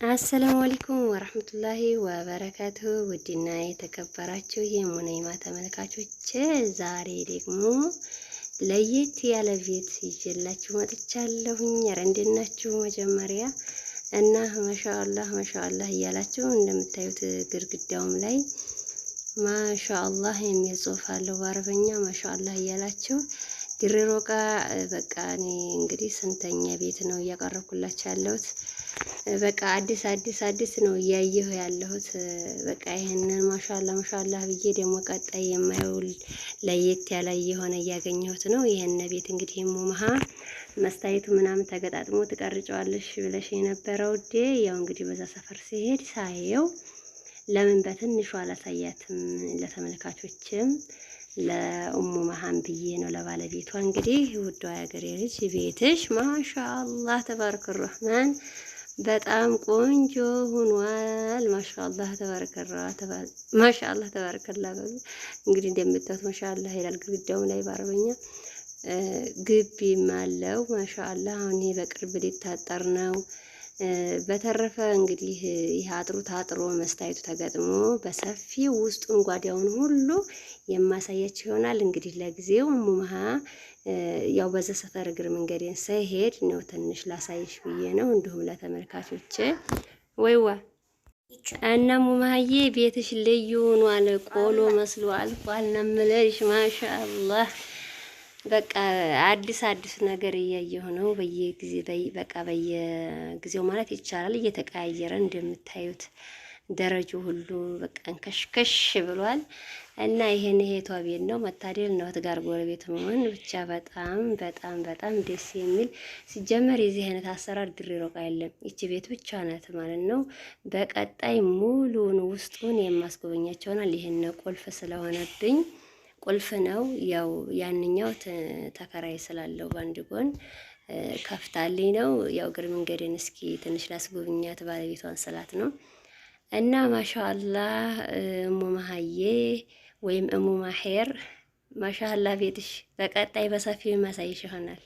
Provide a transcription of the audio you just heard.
አሰላሙ አለይኩም ወራህመቱላሂ ወበረካቱሁ። ውድና የተከበራችሁ የሙነይማ ተመልካቾች ዛሬ ደግሞ ለየት ያለ ቤት ይዤላችሁ መጥቻለሁኝ። ኧረ እንዴት ናችሁ? መጀመሪያ እና ማሻአላህ እያላችሁ እንደምታዩት ግድግዳውም ላይ ማሻአላህ የሚል ጽሑፍ አለው በአረበኛ። ማሻአላህ እያላችሁ ድሬሮቃ በቃ እኔ እንግዲህ ስንተኛ ቤት ነው እያቀረብኩላችሁ ያለሁት። በቃ አዲስ ነው እያየሁ ያለሁት። በቃ ይሄንን ማሻአላህ ብዬ ደግሞ ቀጣይ የማይውል ለየት ያለ የሆነ እያገኘሁት ነው። ይሄን ቤት እንግዲህ ሙመሃ መስታየቱ ምናምን ተገጣጥሞ ትቀርጫዋለሽ ብለሽ የነበረው ያው እንግዲህ በዛ ሰፈር ሲሄድ ሳየው ለምን በትንሹ አላሳያትም ለተመልካቾችም ለኡሙ መሃን ብዬ ነው ለባለቤቷ። እንግዲህ ውዷ ያገሬ ልጅ ቤትሽ ማሻአላህ ተባረከ ረህማን በጣም ቆንጆ ሆኗል። ማሻአላህ ተባረከላ በሉ እንግዲህ እንደምታዩት ማሻአላህ ይላል ግድግዳው ላይ በአረበኛ። ግቢም አለው ማሻአላህ። አሁን ይሄ በቅርብ ሊታጠር ነው። በተረፈ እንግዲህ ይሄ አጥሩ ታጥሮ መስታየቱ ተገጥሞ በሰፊው ውስጡን ጓዳውን ሁሉ የማሳያችሁ ይሆናል። እንግዲህ ለጊዜው ሙመሃ ያው በዛ ሰፈር እግር መንገዴን ሳይሄድ ነው ትንሽ ላሳይሽ ብዬ ነው። እንዲሁም ለተመልካቾች ወይዋ እና ሙመሃዬ ቤትሽ ልዩ ሆኗል። ቆሎ መስሎ አልፏል ነው የምልሽ። ማሻአላህ በቃ አዲስ ነገር እያየሁ ነው። በየጊዜው ማለት ይቻላል እየተቀያየረ እንደምታዩት ደረጃው ሁሉ በቃ እንከሽከሽ ብሏል። እና ይሄን ይሄቷ ቤት ነው። መታደል ነው ጋር ጎረቤት መሆን ብቻ በጣም ደስ የሚል ሲጀመር የዚህ አይነት አሰራር ድሬሮቃ የለም። እቺ ቤት ብቻ ናት ማለት ነው። በቀጣይ ሙሉውን ውስጡን የማስጎበኛቸውናል። ይሄን ቁልፍ ስለሆነብኝ ቁልፍ ነው። ያው ያንኛው ተከራይ ስላለው ባንድ ጎን ከፍታልኝ ነው። ያው እግር መንገድን እስኪ ትንሽ ላስጎብኛት ባለቤቷን ስላት ነው። እና ማሻአላህ እሙ መሃዬ ወይም እሙ ማሄር ማሻአላህ ቤትሽ በቀጣይ በሰፊው ማሳይሽ ይሆናል።